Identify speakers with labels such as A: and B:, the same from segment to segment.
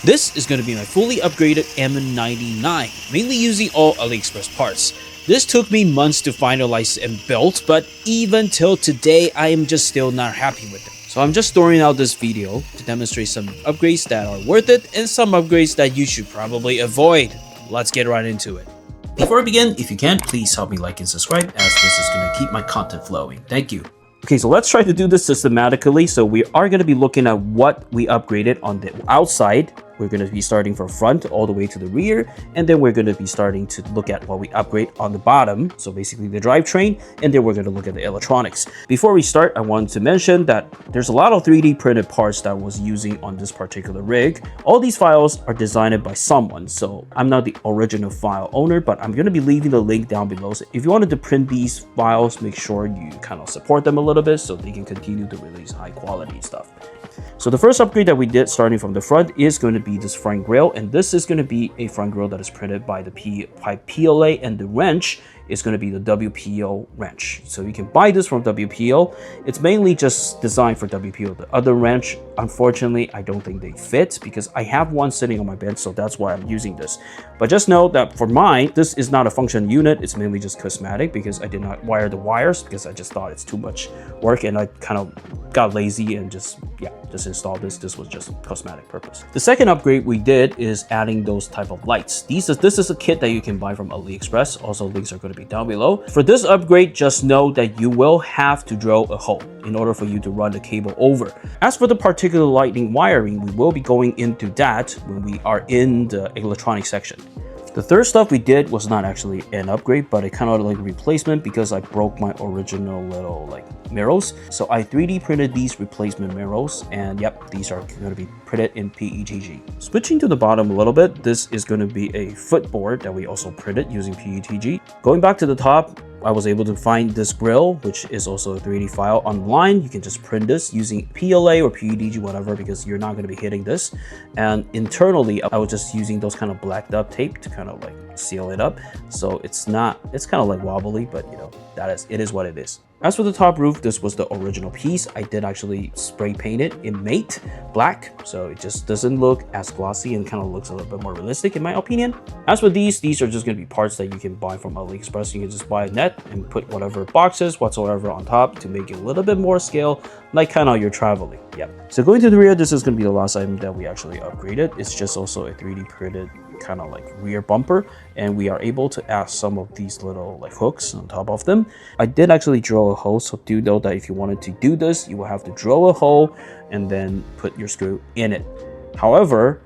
A: This is going to be my fully upgraded MN99, mainly using all AliExpress parts. This took me months to finalize and build, but even till today, I am just still not happy with it. So I'm just throwing out this video to demonstrate some upgrades that are worth it and some upgrades that you should probably avoid. Let's get right into it. Before I begin, if you can, please help me like and subscribe, as this is going to keep my content flowing. Thank you. Okay, so let's try to do this systematically. So we are going to be looking at what we upgraded on the outside. We're going to be starting from front all the way to the rear, and then we're going to be starting to look at what we upgrade on the bottom, so basically the drivetrain, and then we're going to look at the electronics. Before we start, I wanted to mention that there's a lot of 3D printed parts that I was using on this particular rig. All these files are designed by someone, so I'm not the original file owner, but I'm going to be leaving the link down below. So if you wanted to print these files, make sure you kind of support them a little bit so they can continue to release high quality stuff. So the first upgrade that we did starting from the front is going to be this front grille, and this is going to be a front grille that is printed by the PLA, and the wrench is going to be the WPO wrench. So you can buy this from WPO. It's mainly just designed for WPO. The other wrench, unfortunately, I don't think they fit because I have one sitting on my bench, so that's why I'm using this. But just know that for mine, this is not a function unit. It's mainly just cosmetic because I did not wire the wires because I just thought it's too much work, and I kind of got lazy and just installed this. This was just cosmetic purpose. The second upgrade we did is adding those type of lights. This is a kit that you can buy from AliExpress. Also, links are going to be down below. For this upgrade, just know that you will have to drill a hole in order for you to run the cable over. As for the particular lighting wiring, we will be going into that when we are in the electronic section. The third stuff we did was not actually an upgrade, but it kind of like a replacement because I broke my original little like mirrors. So I 3D printed these replacement mirrors, and yep, these are going to be printed in PETG. Switching to the bottom a little bit, this is going to be a footboard that we also printed using PETG. Going back to the top, I was able to find this grill, which is also a 3D file online. You can just print this using PLA or PETG, whatever, because you're not going to be hitting this. And internally, I was just using those kind of blacked up tape to kind of like seal it up. So it's kind of like wobbly, but you know, it is what it is. As for the top roof, this was the original piece. I did actually spray paint it in matte black, so it just doesn't look as glossy and kind of looks a little bit more realistic in my opinion. As for these are just going to be parts that you can buy from AliExpress. You can just buy a net and put whatever boxes whatsoever on top to make it a little bit more scale, like kind of you're traveling. Yep. So going to the rear, this is going to be the last item that we actually upgraded. It's just also a 3D printed kind of like rear bumper, and we are able to add some of these little like hooks on top of them. I did actually drill a hole, so do know that if you wanted to do this, you will have to drill a hole and then put your screw in it. However,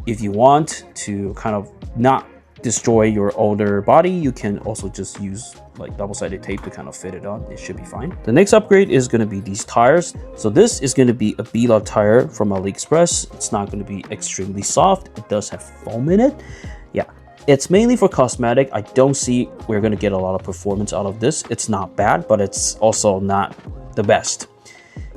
A: if you want to kind of not destroy your older body, you can also just use like double-sided tape to kind of fit it on. It should be fine. The next upgrade is going to be these tires. So this is going to be a B-Love tire from AliExpress. It's not going to be extremely soft. It does have foam in it. Yeah, it's mainly for cosmetic. I don't see we're going to get a lot of performance out of this. It's not bad, but it's also not the best.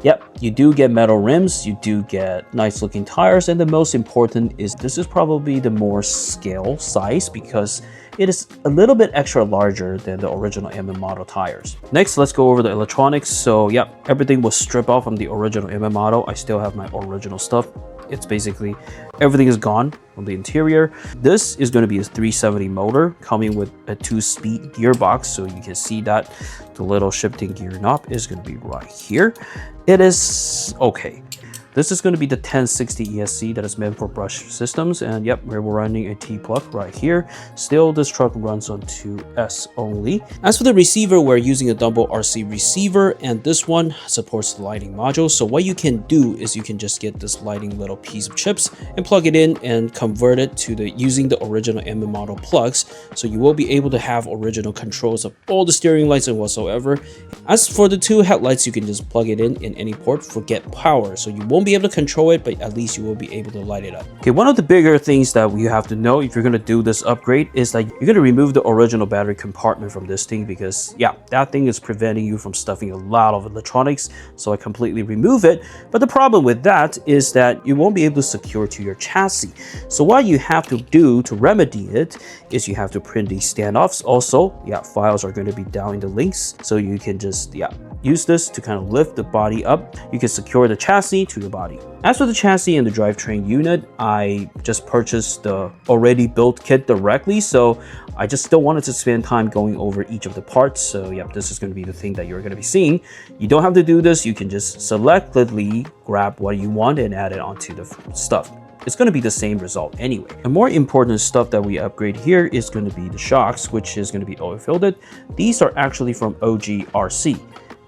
A: Yep, you do get metal rims, you do get nice looking tires, and the most important is this is probably the more scale size because it is a little bit extra larger than the original MM model tires. Next, let's go over the electronics. So yep, everything was stripped off from the original MM model. I still have my original stuff. It's basically everything is gone from the interior. This is going to be a 370 motor coming with a 2-speed gearbox, so you can see that the little shifting gear knob is going to be right here. It is okay. This is going to be the 1060 ESC that is meant for brush systems, and yep, we're running a T-plug right here. Still, this truck runs on 2S only. As for the receiver, we're using a double RC receiver, and this one supports the lighting module. So what you can do is you can just get this lighting little piece of chips and plug it in and convert it to using the original MM model plugs. So you will be able to have original controls of all the steering lights and whatsoever. As for the two headlights, you can just plug it in any port, forget power. So you won't be able to control it, but at least you will be able to light it up. Okay, one of the bigger things that you have to know if you're going to do this upgrade is that you're going to remove the original battery compartment from this thing because yeah, that thing is preventing you from stuffing a lot of electronics. So I completely remove it. But the problem with that is that you won't be able to secure to your chassis. So what you have to do to remedy it is you have to print these standoffs. Also, yeah, files are going to be down in the links, so you can just use this to kind of lift the body up. You can secure the chassis to your body. As for the chassis and the drivetrain unit, I just purchased the already built kit directly, so I just still wanted to spend time going over each of the parts. So yep, this is going to be the thing that you're going to be seeing. You don't have to do this. You can just selectively grab what you want and add it onto the stuff. It's going to be the same result anyway. The more important stuff that we upgrade here is going to be the shocks, which is going to be oil filled. These are actually from OGRC.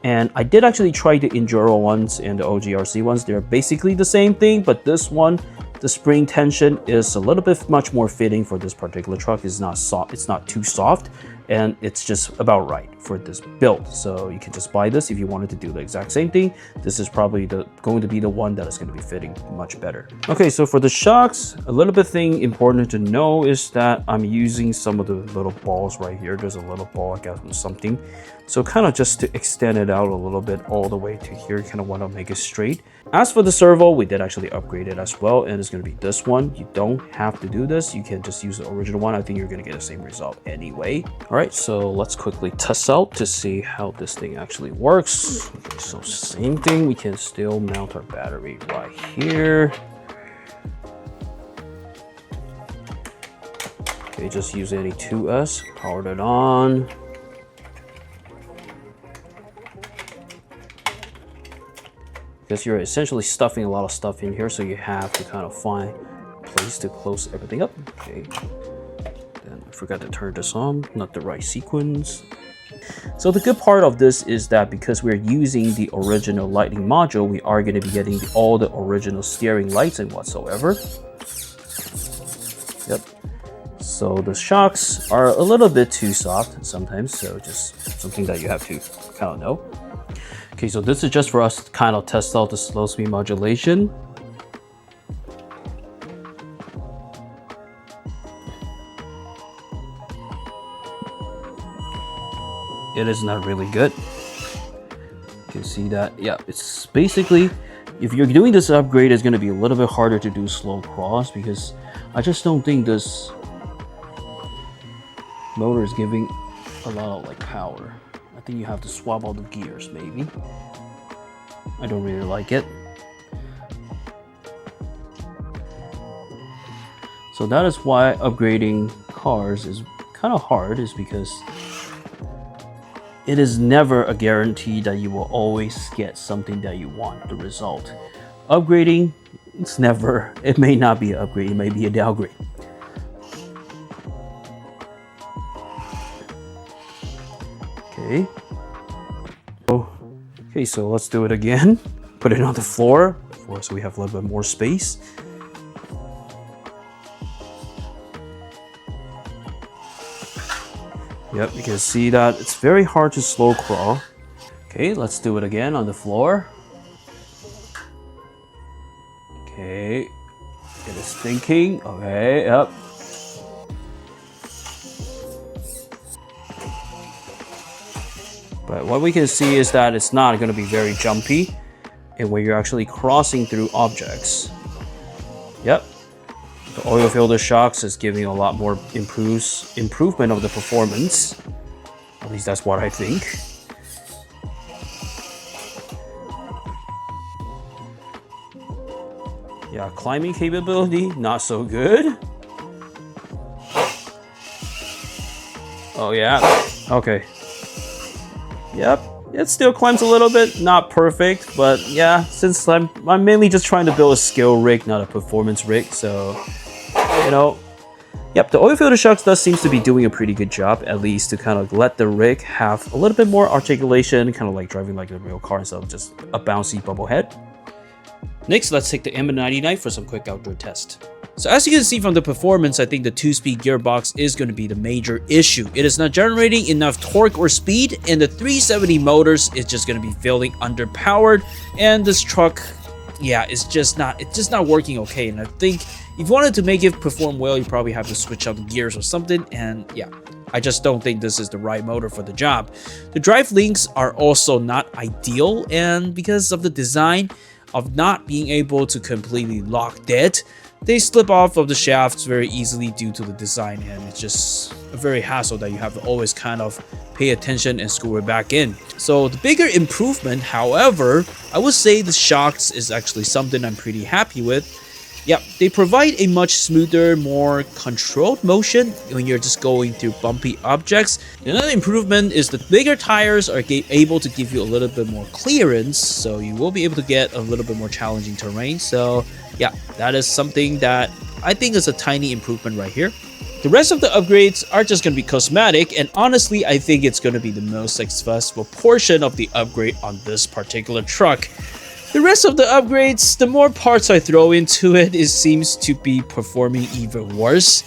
A: And I did actually try the Enduro ones and the OGRC ones. They're basically the same thing, but this one, the spring tension is a little bit much more fitting for this particular truck. It's not soft, it's not too soft, and it's just about right for this build. So you can just buy this if you wanted to do the exact same thing. This is probably going to be the one that is going to be fitting much better. Okay, so for the shocks, a little bit thing important to know is that I'm using some of the little balls right here. There's a little ball, I guess, from something. So kind of just to extend it out a little bit all the way to here, kind of want to make it straight. As for the servo, we did actually upgrade it as well, and it's going to be this one. You don't have to do this. You can just use the original one. I think you're going to get the same result anyway. All right, so let's quickly test out to see how this thing actually works. Okay, so same thing. We can still mount our battery right here. Okay, just use any 2S, powered it on. Because you're essentially stuffing a lot of stuff in here, so you have to kind of find a place to close everything up. Okay, then I forgot to turn this on, not the right sequence. So the good part of this is that because we're using the original lighting module, we are going to be getting all the original steering lights and whatsoever. Yep. So the shocks are a little bit too soft sometimes, so just something that you have to kind of know. Okay, so this is just for us to kind of test out the slow speed modulation. It is not really good. You can see that, yeah, it's basically, if you're doing this upgrade, it's going to be a little bit harder to do slow cross because I just don't think this motor is giving a lot of like power. I think you have to swap all the gears, maybe. I don't really like it. So that is why upgrading cars is kind of hard, is because it is never a guarantee that you will always get something that you want, the result. Upgrading, it's never, it may not be an upgrade, it may be a downgrade. Okay. Okay, so let's do it again. Put it on the floor, so we have a little bit more space. Yep, you can see that it's very hard to slow crawl. Okay, let's do it again on the floor. Okay, it is thinking. Okay, yep. But what we can see is that it's not going to be very jumpy, and when you're actually crossing through objects. Yep, the oil filter shocks is giving a lot more improvement of the performance. At least that's what I think. Yeah, climbing capability, not so good. Oh yeah, okay. Yep, it still climbs a little bit, not perfect, but yeah, since I'm mainly just trying to build a skill rig, not a performance rig, so, you know, yep, the oil filter shocks does seems to be doing a pretty good job, at least to kind of let the rig have a little bit more articulation, kind of like driving like a real car instead of just a bouncy bubble head. Next, let's take the MN99 for some quick outdoor test. So as you can see from the performance, I think the 2-speed gearbox is going to be the major issue. It is not generating enough torque or speed, and the 370 motors is just going to be feeling underpowered, and this truck, yeah, it's just not working okay. And I think if you wanted to make it perform well, you probably have to switch out the gears or something, and yeah, I just don't think this is the right motor for the job. The drive links are also not ideal, and because of the design of not being able to completely lock dead, they slip off of the shafts very easily due to the design, and it's just a very hassle that you have to always kind of pay attention and screw it back in. So the bigger improvement, however, I would say the shocks is actually something I'm pretty happy with. Yep, they provide a much smoother, more controlled motion when you're just going through bumpy objects. Another improvement is the bigger tires are able to give you a little bit more clearance, so you will be able to get a little bit more challenging terrain. So yeah, that is something that I think is a tiny improvement right here. The rest of the upgrades are just going to be cosmetic, and honestly, I think it's going to be the most successful portion of the upgrade on this particular truck. The rest of the upgrades, the more parts I throw into it, it seems to be performing even worse.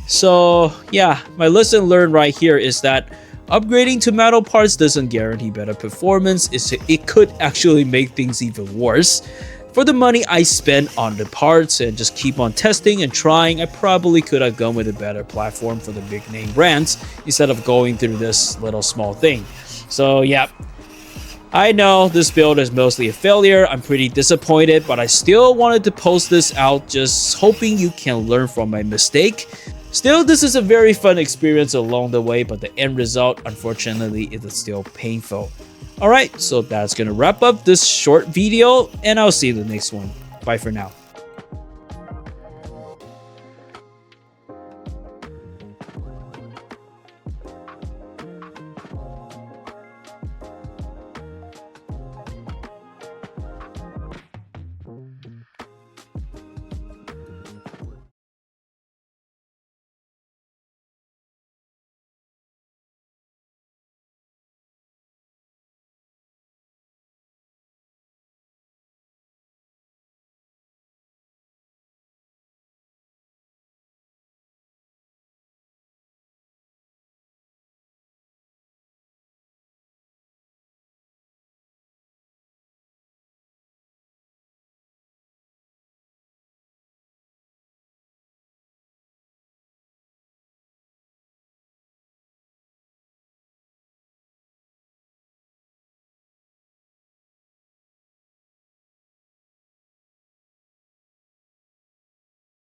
A: So yeah, my lesson learned right here is that upgrading to metal parts doesn't guarantee better performance. It could actually make things even worse. For the money I spent on the parts and just keep on testing and trying, I probably could have gone with a better platform for the big name brands instead of going through this little small thing. So yeah, I know this build is mostly a failure. I'm pretty disappointed, but I still wanted to post this out, just hoping you can learn from my mistake. Still, this is a very fun experience along the way, but the end result, unfortunately, is still painful. Alright, so that's gonna wrap up this short video, and I'll see you in the next one. Bye for now.